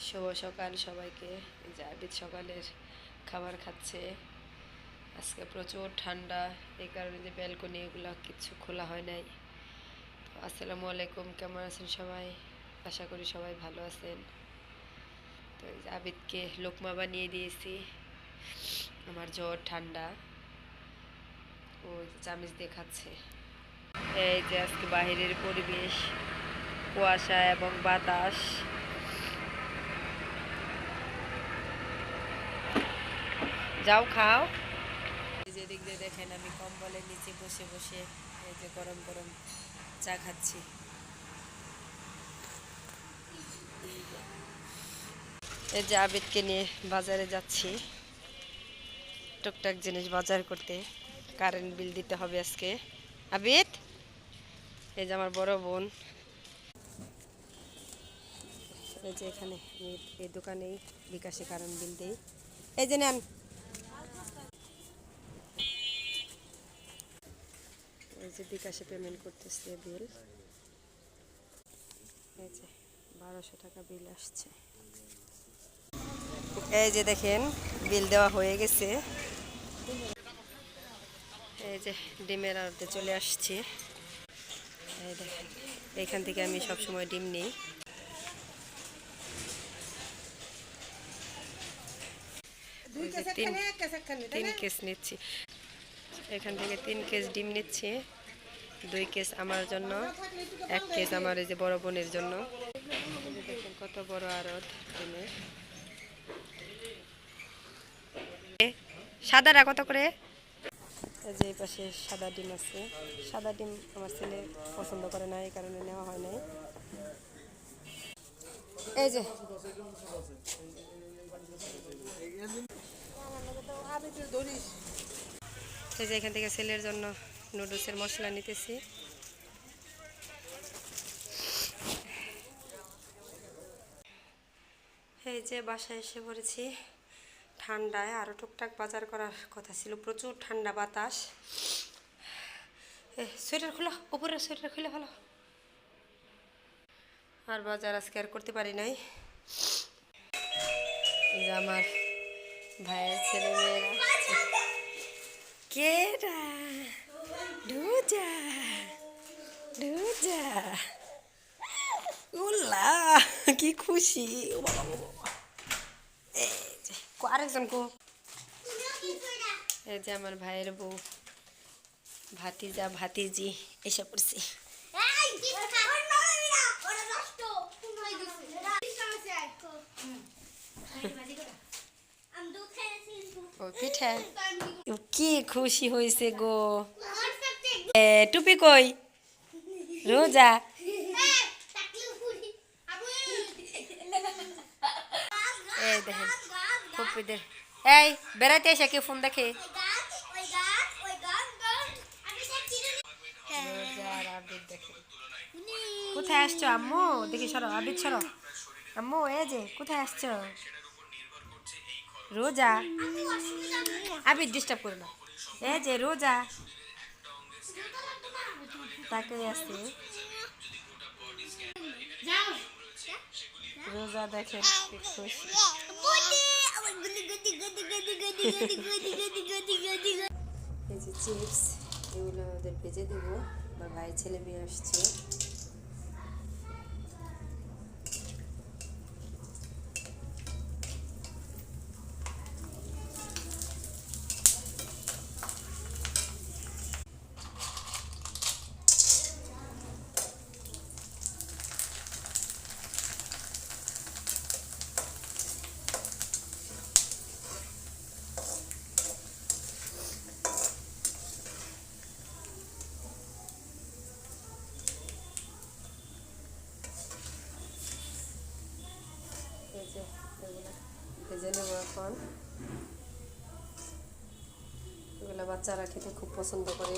শুভ সকাল সবাইকে। এই যে আবিদ সকালের খাবার খাচ্ছে। আজকে প্রচুর ঠান্ডা, এই কারণে যে ব্যালকনি এগুলো কিছু খোলা হয় নাই। তো আসসালামু আলাইকুম, কেমন আছেন সবাই? আশা করি সবাই ভালো আছেন। তো এই যে আবিদকে লোকমা বানিয়ে দিয়েছি। আমার জ্বর ঠান্ডা, ও চামিচ দিয়ে খাচ্ছে। এই যে আজকে বাহিরের পরিবেশ, কুয়াশা এবং বাতাস। যাও খাও। যেদিক দিয়ে দেখেন আমি কম্বলের নিচে বসে বসে এই যে গরম গরম চা খাচ্ছি। এই যে আবিদকে নিয়ে বাজারে যাচ্ছি, টুকটাক জিনিস বাজার করতে। কারেন্ট বিল দিতে হবে আজকে। আবিদ, এই যে আমার বড় বোন, এই যে এখানে এই দোকানেই বিকাশে কারেন্ট বিল দেই। এই যে নেন, এই যে বিকাশে পেমেন্ট করতেছে বিল। এই যে 1200 টাকা বিল আসছে। এই যে দেখেন বিল দেওয়া হয়ে গেছে। এই যে ডিমের আড়তে চলে আসছি। এই দেখেন, এইখান থেকে আমি সবসময় ডিম নিই। তিন কেস নিচ্ছি, এখান থেকে 3 কেস ডিম নিচ্ছি। 2 কেস আমার জন্য, 1 কেস আমার এই যে বড় বোনের জন্য। দেখেন কত বড় আড়ত ডিমের। সাদাটা কত করে? এই যে এই পাশে সাদা ডিম আছে। সাদা ডিম আমার ছেলে পছন্দ করে না, এই কারণে নেওয়া হয় নাই। এই যে এই যে এখান থেকে ছেলের জন্য নুডলসের মশলা নিতেছি। এই যে বাসায় এসে পড়েছি। ঠান্ডায় আরও টুকটাক বাজার করার কথা ছিল, প্রচুর ঠান্ডা বাতাস। সোয়েটার খোলো, উপরের সোয়েটার খুলে ভালো। আর বাজার আজকে আর করতে পারি নাই। এই যে আমার ভাইয়ের ছেলে মেয়েরা। কেডা? ঢুজা ঢুজা, উল্লা কি খুশি। আরেকজন কো। এই যে আমার ভাইয়ের বউ, ভাতিজা ভাতিজি এসে পড়ছি। ও পিঠা, কি খুশি হয়েছে গো। টুপি কই? রোজা। এই দেখেন ফুপিদের, এই বেড়াইতে এসে কে ফোন দেখে। কোথায় আসছো আম্মু? দেখি সরো, আবিদ সরো। আম্মু এই যে কোথায় আসছো? রোজা। আবিদ ডিস্টার্ব করো না। এই যে রোজা তাকে আছে। রোজা দেখেন কি খুশি। এই যে চিপস, এগুলো ওদের ভেজে দেবো। আমার ভাই ছেলে মেয়ে আসছে। এই যে এগুলো ভেজে নেবো এখন। এগুলো বাচ্চারা খেতে খুব পছন্দ করে।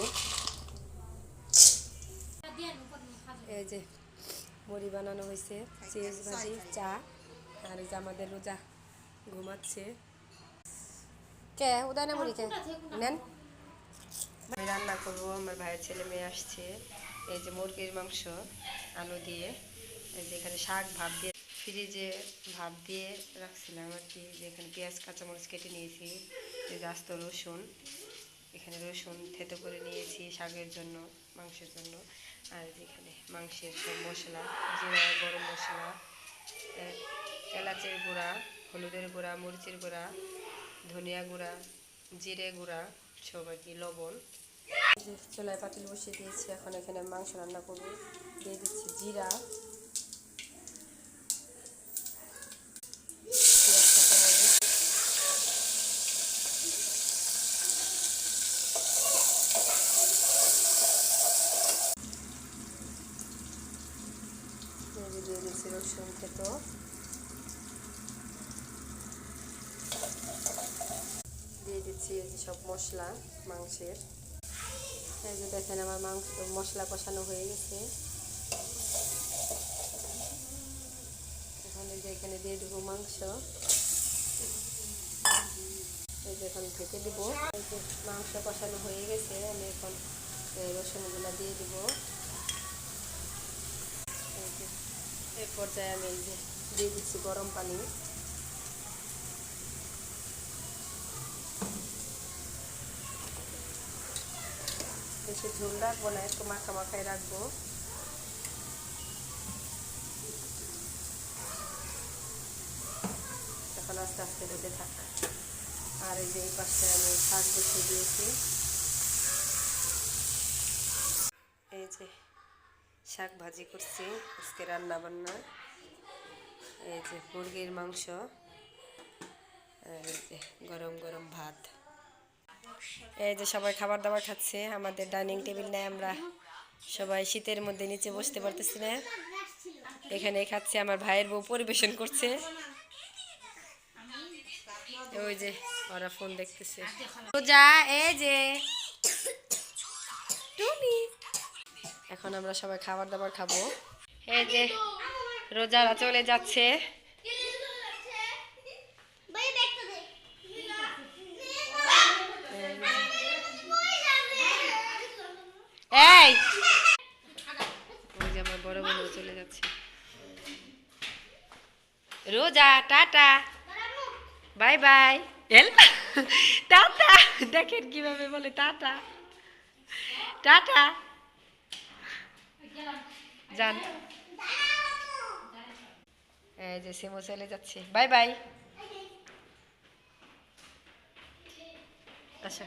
এই যে মুড়ি বানানো হয়েছে, চিজ ভাজি, চা। আর এই যে আমাদের রোজা ঘুমাচ্ছে। কে উদয় না মুড়ি কে নেন। আমি রান্না করবো, আমার ভাইয়ের ছেলে মেয়ে আসছে। এই যে মুরগির মাংস আলু দিয়ে, এই যে এখানে শাক ভাত দিয়ে। ফ্রিজে ভাত দিয়ে রাখছিলাম আর কি, যে এখানে পেঁয়াজ কাঁচামরিচ কেটে নিয়েছি, এই যে আস্ত রসুন, এখানে রসুন থেতো করে নিয়েছি শাকের জন্য, মাংসের জন্য। আর যেখানে মাংসের সব মশলা, জিরা, গরম মশলা, এলাচের গুঁড়া, হলুদের গুঁড়া, মরিচের গুঁড়া, ধনিয়া গুঁড়া, জিরে গুঁড়া, সব আর কি, লবণ। চুলায় পাতিল বসিয়ে দিয়েছি, এখন এখানে মাংস রান্না করব। দিয়ে দিচ্ছি জিরা, পেঁয়াজ কাঁচামরিচ, দিয়ে দিচ্ছি রসুন থেতো, দিয়ে দিচ্ছি সব মশলা মাংসের। এই যে দেখেন আমার মাংস মশলা কষানো হয়ে গেছে। এখন এই যে এখানে দিয়ে দেবো মাংস, এই যে এখন ঢেকে দেবো। এই যে মাংস কষানো হয়ে গেছে, আমি এখন রসুনগুলা দিয়ে দিব। এই যে এই পর্যায়ে আমি এই যে দিয়ে দিচ্ছি গরম পানি। বেশি ঝোল রাখবো না, একটু মাখা মাখাই রাখবো। এখন আস্তে আস্তে হতে থাক। আর এই যে এই পাশে আমি শাক বসিয়ে দিয়েছি, এই যে শাক ভাজি করছি আজকে রান্না বান্না। এই যে মুরগির মাংস, আর এই যে গরম গরম ভাত। এই যে সবাই খাবার দাবার খাচ্ছে, আমাদের ডাইনিং টেবিল নেই, আমরা সবাই শীতের মধ্যে নিচে বসতে পারতেছি না, এখানে খাচ্ছে। আমার ভাইয়ের বউ পরিবেশন করছে, ওই যে ওরা ফোন দেখতেছে। পূজা, এই যে টুনি, এখন আমরা সবাই খাবার দাবার খাবো। এই যে রোজারা চলে যাচ্ছে। এই ওই যে আমার বড় বোন চলে যাচ্ছে। রোজা টাটা, বাই বাই। এল টাটা, দেখেন কিভাবে বলে টাটা টাটা, যান। এই যে সিমো চলে যাচ্ছে, বাই বাই। আচ্ছা।